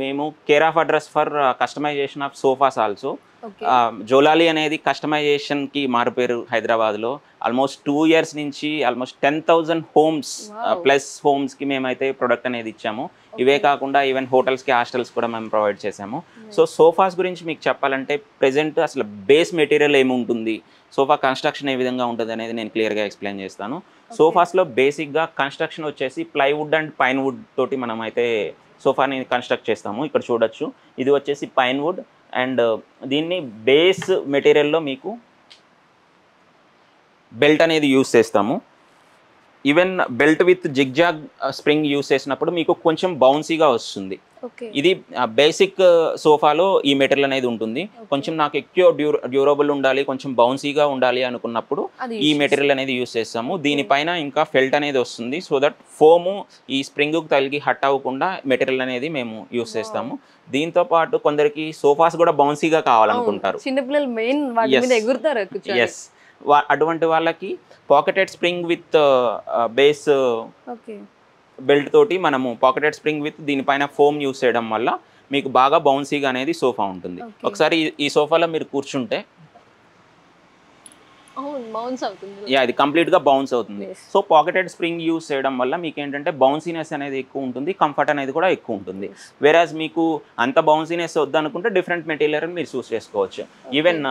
మేము care of address for customization of sofas also. Okay. జోలాలి అనేది కస్టమైజేషన్కి మారుపేరు హైదరాబాద్లో. ఆల్మోస్ట్ 2 years నుంచి ఆల్మోస్ట్ 10,000 హోమ్స్ వావ్! ప్లస్ హోమ్స్కి మేమైతే ప్రొడక్ట్ అనేది ఇచ్చాము. ఇవే ఓకే. కాకుండా ఈవెన్ హోటల్స్కి హాస్టల్స్ కూడా మేము ప్రొవైడ్ చేసాము. సో సోఫాస్ గురించి మీకు చెప్పాలంటే ప్రెజెంట్ అసలు బేస్ మెటీరియల్ ఏముంటుంది, సోఫా కన్స్ట్రక్షన్ ఏ విధంగా ఉంటుంది అనేది నేను క్లియర్గా ఎక్స్ప్లెయిన్ చేస్తాను. సోఫాస్లో బేసిక్గా కన్స్ట్రక్షన్ వచ్చేసి ప్లైవుడ్ అండ్ పైన్ వుడ్ తోటి మనం అయితే సోఫాని కన్స్ట్రక్ట్ చేస్తాము. ఇక్కడ చూడొచ్చు, ఇది వచ్చేసి పైన్ వుడ్ అండ్ దీన్ని బేస్ మెటీరియల్లో మీకు బెల్ట్ అనేది యూస్ చేస్తాము. Even belt with zigzag spring use చేసినప్పుడు మీకు కొంచెం బౌన్సీగా వస్తుంది. ఓకే. ఇది బేసిక్ సోఫాలో ఈ మెటీరియల్ అనేది ఉంటుంది. కొంచెం నాకు ఎక్కువ డ్యూరబుల్ ఉండాలి, కొంచెం బౌన్సీగా ఉండాలి అనుకున్నప్పుడు ఈ మెటీరియల్ అనేది యూస్ చేస్తాము. దీనిపైన ఇంకా ఫెల్ట్ అనేది వస్తుంది, సో దట్ ఫోము ఈ స్ప్రింగ్కు తగిలి హట్ అవ్వకుండా మెటీరియల్ అనేది మేము యూస్ చేస్తాము. దీంతో పాటు కొందరికి సోఫాస్ కూడా బౌన్సీగా కావాలనుకుంటారు. చిన్నపిల్లలు మెయిన్ వాటి మీద ఎగురుతారు. ఎస్, అటువంటి వాళ్ళకి pocketed spring with base belt తోటి మనము పాకెటెడ్ స్ప్రింగ్ విత్ దీనిపైన ఫోమ్ యూస్ చేయడం వల్ల మీకు బాగా బౌన్సీగా అనేది సోఫా ఉంటుంది. ఒకసారి ఈ సోఫాలో మీరు కూర్చుంటే ఇది కంప్లీట్గా బౌన్స్ అవుతుంది. సో పాకెటెడ్ స్ప్రింగ్ యూస్ చేయడం వల్ల మీకు ఏంటంటే బౌన్సీనెస్ అనేది ఎక్కువ ఉంటుంది, కంఫర్ట్ అనేది కూడా ఎక్కువ ఉంటుంది. వేరాజ్ మీకు అంత బౌన్సీనెస్ వద్దనుకుంటే డిఫరెంట్ మెటీరియల్ మీరు చూస్ చేసుకోవచ్చు. ఈవెన్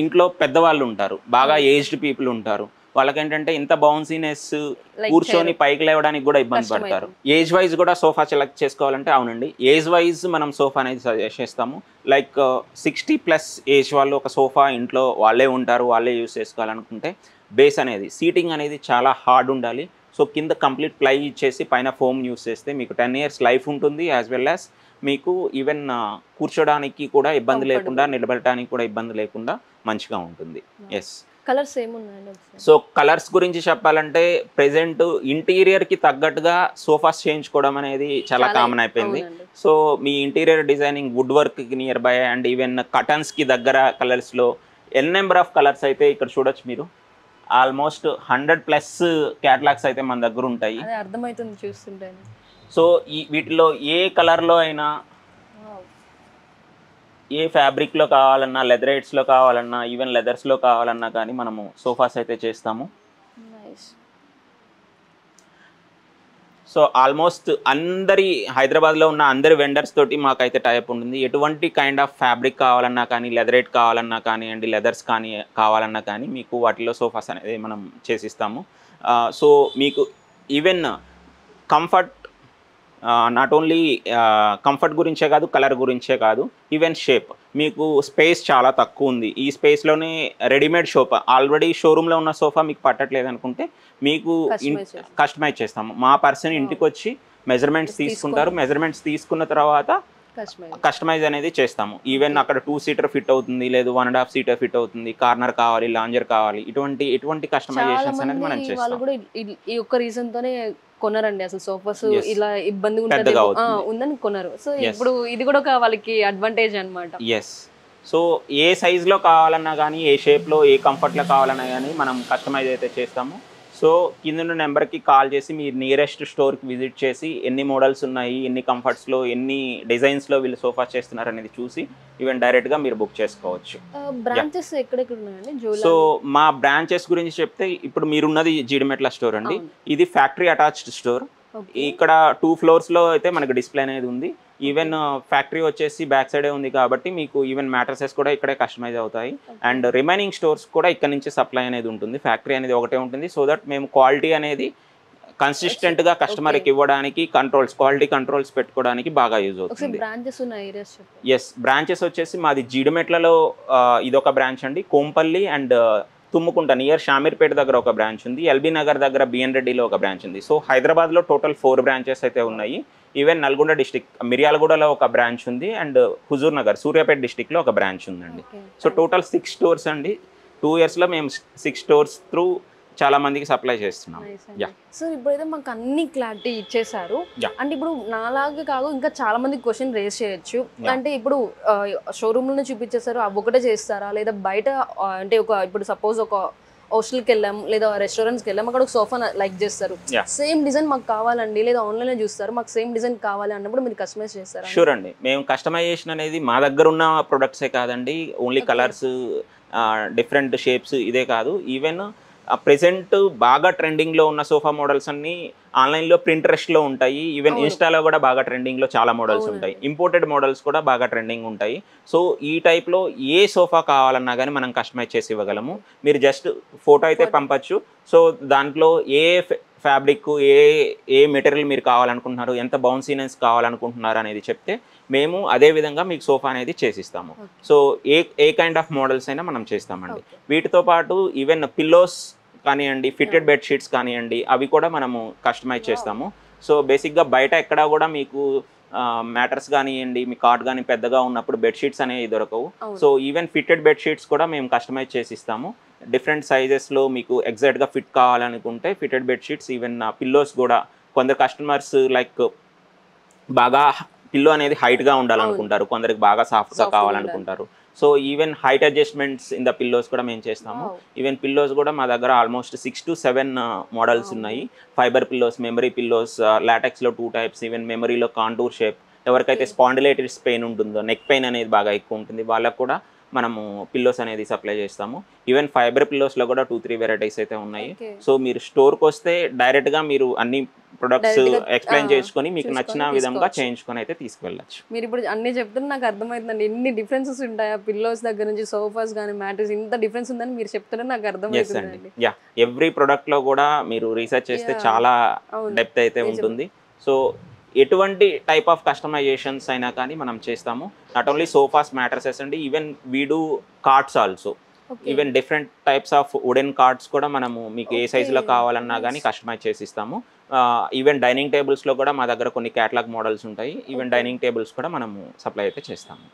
ఇంట్లో పెద్దవాళ్ళు ఉంటారు, బాగా ఏజ్డ్ పీపుల్ ఉంటారు, వాళ్ళకేంటంటే ఇంత బౌన్సీనెస్ కూర్చొని పైకి లేవడానికి కూడా ఇబ్బంది పడతారు. ఏజ్ వైజ్ కూడా సోఫా సెలెక్ట్ చేసుకోవాలంటే అవునండి, ఏజ్ వైజ్ మనం సోఫా అనేది సజెస్ట్ చేస్తాము. లైక్ 60+ ఏజ్ వాళ్ళు ఒక సోఫా ఇంట్లో వాళ్ళే ఉంటారు, వాళ్ళే యూస్ చేసుకోవాలనుకుంటే బేస్ అనేది సీటింగ్ అనేది చాలా హార్డ్ ఉండాలి. సో కింద కంప్లీట్ ప్లై ఇచ్చేసి పైన ఫోమ్ యూస్ చేస్తే మీకు 10 years లైఫ్ ఉంటుంది. యాజ్ వెల్ యాజ్ మీకు ఈవెన్ కూర్చోడానికి కూడా ఇబ్బంది లేకుండా, నిలబడటానికి కూడా ఇబ్బంది లేకుండా మంచిగా ఉంటుంది. ఎస్. కలర్స్ ఏమున్నాయండి? సో కలర్స్ గురించి చెప్పాలంటే ప్రెజెంట్ ఇంటీరియర్కి తగ్గట్టుగా సోఫాస్ చేయించుకోవడం అనేది చాలా కామన్ అయిపోయింది. సో మీ ఇంటీరియర్ డిజైనింగ్ వుడ్ వర్క్కి నియర్ బై అండ్ ఈవెన్ కటన్స్కి దగ్గర కలర్స్లో నెంబర్ ఆఫ్ కలర్స్ అయితే ఇక్కడ చూడొచ్చు మీరు. ఆల్మోస్ట్ 100+ క్యాటలాగ్స్ అయితే మన దగ్గర ఉంటాయి. అర్థమవుతుంది చూస్తుంటే. సో వీటిలో ఏ కలర్లో అయినా, ఏ ఫ్యాబ్రిక్లో కావాలన్నా, లెదరైట్స్లో కావాలన్నా, ఈవెన్ లెదర్స్లో కావాలన్నా కానీ మనము సోఫాస్ అయితే చేస్తాము. సో ఆల్మోస్ట్ అందరి హైదరాబాద్లో ఉన్న అందరి వెండర్స్ తోటి మాకైతే టైప్ ఉంటుంది. ఎటువంటి కైండ్ ఆఫ్ ఫ్యాబ్రిక్ కావాలన్నా కానీ, లెదరైట్ కావాలన్నా కానివ్వండి, లెదర్స్ కానీ కావాలన్నా కానీ మీకు వాటిలో సోఫాస్ అనేది మనం చేసిస్తాము. సో మీకు even comfort, not only comfort గురించే కాదు, కలర్ గురించే కాదు, ఈవెన్ షేప్. మీకు స్పేస్ చాలా తక్కువ ఉంది, ఈ స్పేస్లోనే రెడీమేడ్ సోఫా ఆల్రెడీ షోరూంలో ఉన్న సోఫా మీకు పట్టట్లేదు అనుకుంటే మీకు కస్టమైజ్ చేస్తాము. మా పర్సన్ ఇంటికి వచ్చి మెజర్మెంట్స్ తీసుకుంటారు, మెజర్మెంట్స్ తీసుకున్న తర్వాత కస్టమైజ్ అనేది చేస్తాము. ఈవెన్ అక్కడ 2 seater ఫిట్ అవుతుంది, లేదు 1.5 seater ఫిట్ అవుతుంది, కార్నర్ కావాలి, లాంజర్ కావాలి, ఎటువంటి కస్టమైజేషన్స్ అనేది మనం చేస్తాం. ఈ ఒక్క రీజన్ తోనే కొనరండి అసలు సోఫాస్, ఇలా ఇబ్బంది ఉందని కొనరు. సో ఇప్పుడు ఇది కూడా ఒక వాళ్ళకి అడ్వాంటేజ్ అన్నమాట. ఎస్. సో ఏ సైజులో కావాలన్నా కానీ, ఏ షేప్లో, ఏ కంఫర్ట్లో కావాలన్నా కానీ మనం కస్టమైజ్ అయితే చేస్తాము. సో కింద నెంబర్కి కాల్ చేసి మీరు నియరెస్ట్ స్టోర్కి విజిట్ చేసి ఎన్ని మోడల్స్ ఉన్నాయి, ఎన్ని కంఫర్ట్స్లో, ఎన్ని డిజైన్స్లో వీళ్ళు సోఫా చేస్తున్నారు అనేది చూసి ఈవెన్ డైరెక్ట్గా మీరు బుక్ చేసుకోవచ్చు. బ్రాంచెస్ ఎక్కడెక్కడ ఉన్నాయండి? సో మా బ్రాంచెస్ గురించి చెప్తే ఇప్పుడు మీరున్నది జీడిమెట్ల స్టోర్ అండి. ఇది ఫ్యాక్టరీ అటాచ్డ్ స్టోర్. ఇక్కడ 2 floors అయితే మనకు డిస్ప్లే అనేది ఉంది. ఈవెన్ ఫ్యాక్టరీ వచ్చేసి బ్యాక్ సైడే ఉంది కాబట్టి మీకు ఈవెన్ మ్యాట్రసెస్ కూడా ఇక్కడే కస్టమైజ్ అవుతాయి. అండ్ రిమైనింగ్ స్టోర్స్ కూడా ఇక్కడ నుంచి సప్లై అనేది ఉంటుంది. ఫ్యాక్టరీ అనేది ఒకటే ఉంటుంది. సో దట్ మేము క్వాలిటీ అనేది కన్సిస్టెంట్గా కస్టమర్కి ఇవ్వడానికి క్వాలిటీ కంట్రోల్స్ పెట్టుకోవడానికి బాగా యూజ్ అవుతుంది. ఎస్, బ్రాంచెస్ వచ్చేసి మాది జీడిమెట్లలో ఇదొక బ్రాంచ్ అండి, కోంపల్లి అండ్ తుమ్ముకుంట నియర్ షామీర్పేట దగ్గర ఒక బ్రాంచ్ ఉంది, ఎల్బీ నగర్ దగ్గర బిఎన్ రెడ్డిలో ఒక బ్రాంచ్ ఉంది. సో హైదరాబాద్లో టోటల్ 4 branches అయితే ఉన్నాయి. ఈవెన్ నల్గొండ డిస్టిక్ మిర్యాలగూడలో ఒక బ్రాంచ్ ఉంది అండ్ హుజూర్ నగర్ సూర్యాపేట డిస్టిక్లో ఒక బ్రాంచ్ ఉందండి. సో టోటల్ 6 stores అండి. 2 yearsలో మేము 6 stores త్రూ చాలా మందికి సప్లై చేస్తున్నాం. సో ఇప్పుడైతే మాకు అన్ని క్లారిటీ ఇచ్చేసారు. అంటే ఇప్పుడు నాలాగా కాదు ఇంకా చాలా మంది క్వశ్చన్ రేస్ చేయొచ్చు. అంటే ఇప్పుడు షోరూమ్ లోనే చూపించేసారు అవి ఒకటే చేస్తారా, లేదా బయట అంటే ఇప్పుడు సపోజ్ ఒక హాస్టల్కి వెళ్ళాం లేదా రెస్టారెంట్స్కి వెళ్ళాం, అక్కడ ఒక సోఫా లైక్ చేస్తారు, సేమ్ డిజైన్ మాకు కావాలండి లేదా ఆన్లైన్లో చూస్తారు మాకు సేమ్ డిజైన్ కావాలి అన్నప్పుడు మీరు కస్టమైజ్ చేస్తారు? షూర్ అండి, మేము కస్టమైజేషన్ అనేది మా దగ్గర ఉన్న ప్రొడక్ట్సే కాదండి, ఓన్లీ కలర్స్, డిఫరెంట్ షేప్స్ ఇదే కాదు, ఈవెన్ ప్రెసెంట్ బాగా ట్రెండింగ్లో ఉన్న సోఫా మోడల్స్ అన్నీ ఆన్లైన్లో ప్రింట్రెస్ట్లో ఉంటాయి, ఈవెన్ ఇన్స్టాలో కూడా బాగా ట్రెండింగ్లో చాలా మోడల్స్ ఉంటాయి, ఇంపోర్టెడ్ మోడల్స్ కూడా బాగా ట్రెండింగ్ ఉంటాయి. సో ఈ టైప్లో ఏ సోఫా కావాలన్నా కానీ మనం కస్టమైజ్ చేసి ఇవ్వగలము. మీరు జస్ట్ ఫోటో అయితే పంపచ్చు. సో దాంట్లో ఏ ఫ్యాబ్రిక్, ఏ మెటీరియల్ మీరు కావాలనుకుంటున్నారు, ఎంత బౌన్సీనెస్ కావాలనుకుంటున్నారు అనేది చెప్తే మేము అదే విధంగా మీకు సోఫా అనేది చేసిస్తాము. So a kind of models అయినా మనం చేస్తామండి. వీటితో పాటు ఈవెన్ పిల్లోస్ కానివ్వండి, ఫిట్టెడ్ బెడ్షీట్స్ కానివ్వండి, అవి కూడా మనము కస్టమైజ్ చేస్తాము. సో బేసిక్గా బయట ఎక్కడ కూడా మీకు మ్యాటర్స్ కానివ్వండి, మీ కార్డ్ కానీ పెద్దగా ఉన్నప్పుడు బెడ్షీట్స్ అనేవి దొరకవు. సో ఈవెన్ ఫిట్టెడ్ బెడ్షీట్స్ కూడా మేము కస్టమైజ్ చేసి ఇస్తాము. డిఫరెంట్ సైజెస్లో మీకు ఎగ్జాక్ట్గా ఫిట్ కావాలనుకుంటే ఫిట్టెడ్ బెడ్షీట్స్, ఈవెన్ పిల్లోస్ కూడా కొందరు కస్టమర్స్ లైక్ బాగా పిల్లో అనేది హైట్గా ఉండాలనుకుంటారు, కొందరికి బాగా సాఫ్ట్గా కావాలనుకుంటారు. So even height adjustments in the pillows కూడా మేము చేస్తాము. ఈవెన్ పిల్లోస్ కూడా మా దగ్గర ఆల్మోస్ట్ 6 to 7 మోడల్స్ ఉన్నాయి. ఫైబర్ పిల్లోస్, మెమరీ పిల్లోస్, లాటెక్స్లో 2 types, ఈవెన్ మెమరీలో కాంటూర్ షేప్, ఎవరికైతే స్పాండిలైటిస్ పెయిన్ ఉంటుందో, నెక్ పెయిన్ అనేది బాగా ఎక్కువ ఉంటుంది, వాళ్ళకు కూడా మనము పిల్లోస్ అనేది సప్లై చేస్తాము. ఈవెన్ ఫైబర్ పిల్లోస్లో కూడా 2-3 వెరైటీస్ అయితే ఉన్నాయి. సో మీరు స్టోర్కి వస్తే డైరెక్ట్గా మీరు అన్ని ప్రొడక్ట్స్ ఎక్స్ప్లెయిన్ చేసుకొని మీకు నచ్చిన విధంగా చేయించుకొని అయితే తీసుకువెళ్ళచ్చు. మీరు ఇప్పుడు అన్ని చెప్తున్నా నాకు అర్థమవుతుందండి, ఎన్ని డిఫరెన్సెస్ ఉంటాయా పిల్లోస్ దగ్గర నుంచి సోఫాస్ కానీ మ్యాట్రెస్, ఇంత డిఫరెన్స్ ఉందని మీరు చెప్తున్నా నాకు అర్థమవుతుందండి. ఎవ్రీ ప్రొడక్ట్లో కూడా మీరు రీసెర్చ్ చేస్తే చాలా డెప్త్ అయితే ఉంటుంది. సో ఎటువంటి టైప్ ఆఫ్ కస్టమైజేషన్స్ అయినా కానీ మనం చేస్తాము. నాట్ ఓన్లీ సోఫాస్, మ్యాట్రసెస్ అండి, even we do cards also. Even different types of wooden cards కూడా మనము మీకు ఏ సైజులో కావాలన్నా కానీ కస్టమైజ్ చేసి ఇస్తాము. ఈవెన్ డైనింగ్ టేబుల్స్లో కూడా మా దగ్గర కొన్ని క్యాటలాగ్ మోడల్స్ ఉంటాయి. ఈవెన్ డైనింగ్ టేబుల్స్ కూడా మనము సప్లై అయితే చేస్తాము.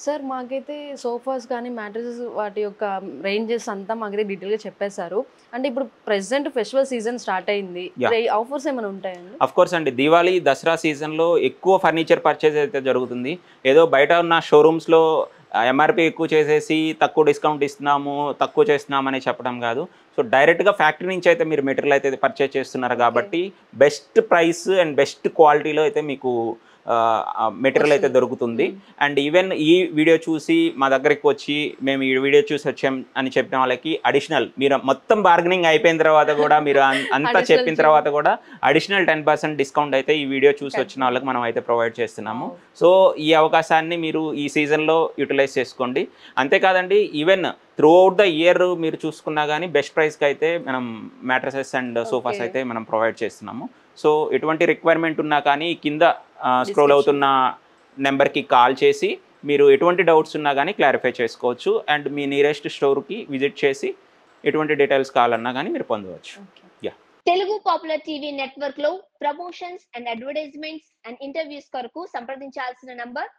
సార్ మాకైతే సోఫాస్ కానీ మ్యాట్రెసెస్ వాటి యొక్క రేంజెస్ అంతా మాకైతే డీటెయిల్గా చెప్పేశారు. అంటే ఇప్పుడు ప్రెసెంట్ ఫెస్టివల్ సీజన్ స్టార్ట్ అయింది, ఆఫర్స్ ఏమైనా ఉంటాయండి? అఫ్ కోర్స్ అండి, దివాళీ దసరా సీజన్లో ఎక్కువ ఫర్నిచర్ పర్చేజ్ అయితే జరుగుతుంది. ఏదో బయట ఉన్న షోరూమ్స్లో ఎంఆర్పి ఎక్కువ చేసేసి తక్కువ డిస్కౌంట్ ఇస్తున్నాము, తక్కువ చేస్తున్నాము అని చెప్పడం కాదు. సో డైరెక్ట్గా ఫ్యాక్టరీ నుంచి అయితే మీరు మెటీరియల్ అయితే పర్చేజ్ చేస్తున్నారు కాబట్టి బెస్ట్ ప్రైస్ అండ్ బెస్ట్ క్వాలిటీలో అయితే మీకు మెటీరియల్ అయితే దొరుకుతుంది. అండ్ ఈవెన్ ఈ వీడియో చూసి మా దగ్గరికి వచ్చి మేము ఈ వీడియో చూసి వచ్చాం అని చెప్పిన వాళ్ళకి అడిషనల్, మీరు మొత్తం బార్గెనింగ్ అయిపోయిన తర్వాత కూడా, మీరు అంతా చెప్పిన తర్వాత కూడా అడిషనల్ 10% డిస్కౌంట్ అయితే ఈ వీడియో చూసి వచ్చిన వాళ్ళకి మనం అయితే ప్రొవైడ్ చేస్తున్నాము. సో ఈ అవకాశాన్ని మీరు ఈ సీజన్లో యూటిలైజ్ చేసుకోండి. అంతేకాదండి, even through out the year మీరు చూసుకున్నా కానీ బెస్ట్ ప్రైస్కి అయితే మనం మ్యాట్రసెస్ అండ్ సోఫాస్ అయితే మనం ప్రొవైడ్ చేస్తున్నాము. సో ఎటువంటి రిక్వైర్మెంట్ ఉన్నా కానీ కింద స్క్రోల్ అవుతున్న నెంబర్కి కాల్ చేసి మీరు ఎటువంటి డౌట్స్ ఉన్నా కానీ క్లారిఫై చేసుకోవచ్చు. అండ్ మీ నియరెస్ట్ స్టోర్కి విజిట్ చేసి ఎటువంటి డీటెయిల్స్ కావాలన్నా కానీ మీరు పొందవచ్చు. తెలుగు పాపులర్ టీవీ నెట్వర్క్ లో promotions and advertisements and interviews కొరకు సంప్రదించాల్సిన నంబర్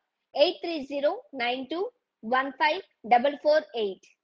8309215448.